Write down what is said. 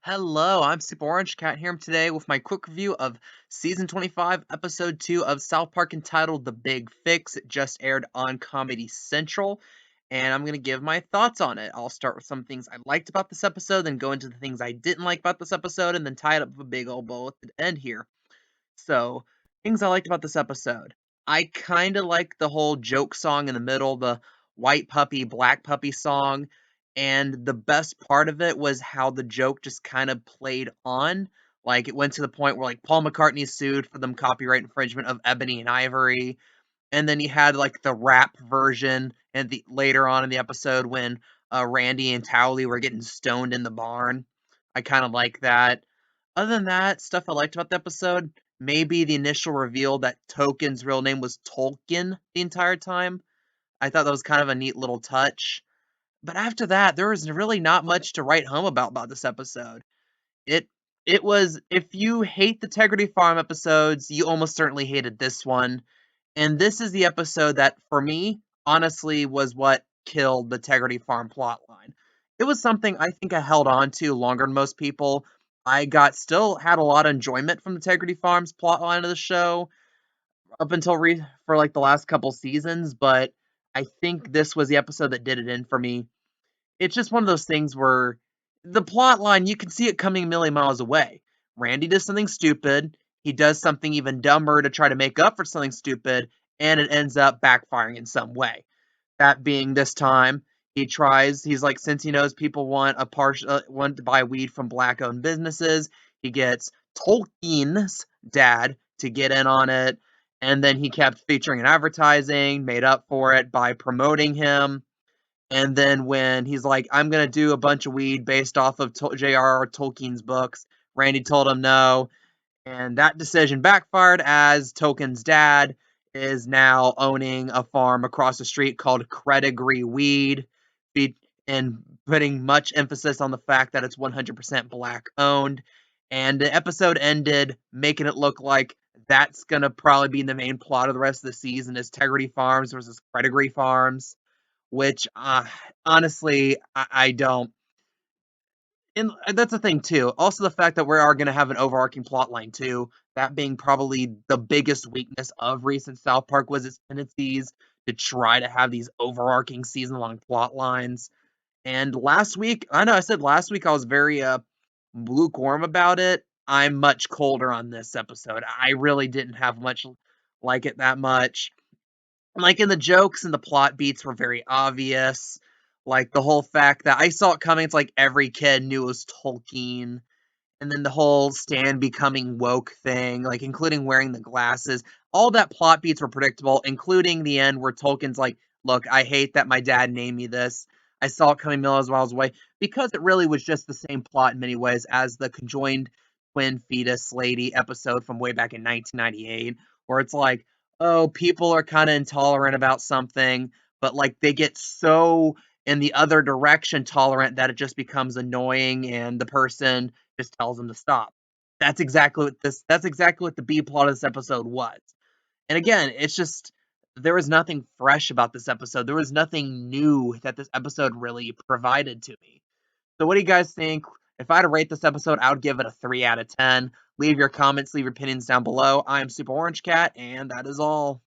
Hello, I'm Super Orange Cat here today with my quick review of Season 25, Episode 2 of South Park entitled The Big Fix. It just aired on Comedy Central, and I'm going to give my thoughts on it. I'll start with some things I liked about this episode, then go into the things I didn't like about this episode, and then tie it up with a big old bow at the end here. So, things I liked about this episode. I kind of like the whole joke song in the middle, the white puppy, black puppy song. And the best part of it was how the joke just kind of played on. Like, it went to the point where, like, Paul McCartney sued for them copyright infringement of Ebony and Ivory. And then you had, like, the rap version and later on in the episode when Randy and Towley were getting stoned in the barn. I kind of like that. Other than that, stuff I liked about the episode, maybe the initial reveal that Token's real name was Tolkien the entire time. I thought that was kind of a neat little touch. But after that, there was really not much to write home about this episode. It it was if you hate the Integrity Farm episodes, you almost certainly hated this one. And this is the episode that, for me, honestly was what killed the Integrity Farm plotline. It was something I think I held on to longer than most people. I still had a lot of enjoyment from the Integrity Farm's plotline of the show up until for like the last couple seasons, but I think this was the episode that did it in for me. It's just one of those things where the plot line, you can see it coming a million miles away. Randy does something stupid, he does something even dumber to try to make up for something stupid, and it ends up backfiring in some way. That being this time, he's like, since he knows people want to buy weed from black owned businesses, he gets Tolkien's dad to get in on it, and then he kept featuring in advertising, made up for it by promoting him. And then when he's like, I'm going to do a bunch of weed based off of JRR Tolkien's books, Randy told him no. And that decision backfired as Tolkien's dad is now owning a farm across the street called CREDIGREE Weed, and putting much emphasis on the fact that it's 100% black owned. And the episode ended making it look like that's going to probably be the main plot of the rest of the season is Integrity Farms versus CREDIGREE Farms, which honestly, I don't. And that's the thing too. Also, the fact that we are going to have an overarching plot line too. That being probably the biggest weakness of recent South Park was its tendencies to try to have these overarching season-long plot lines. And last week, I know I said last week I was very lukewarm about it. I'm much colder on this episode. I really didn't have much like it that much. Like, in the jokes and the plot beats were very obvious. Like, the whole fact that I saw it coming, it's like every kid knew it was Tolkien. And then the whole Stan becoming woke thing, like, including wearing the glasses. All that plot beats were predictable, including the end where Tolkien's like, look, I hate that my dad named me this. I saw it coming miles away. Because it really was just the same plot in many ways as the conjoined twin fetus lady episode from way back in 1998, where it's like, oh, people are kind of intolerant about something, but like they get so in the other direction tolerant that it just becomes annoying and the person just tells them to stop. That's exactly what the B plot of this episode was. And again, it's just there was nothing fresh about this episode. There was nothing new that this episode really provided to me. So what do you guys think? If I had to rate this episode, I would give it a 3 out of 10. Leave your comments, leave your opinions down below. I am Super Orange Cat, and that is all.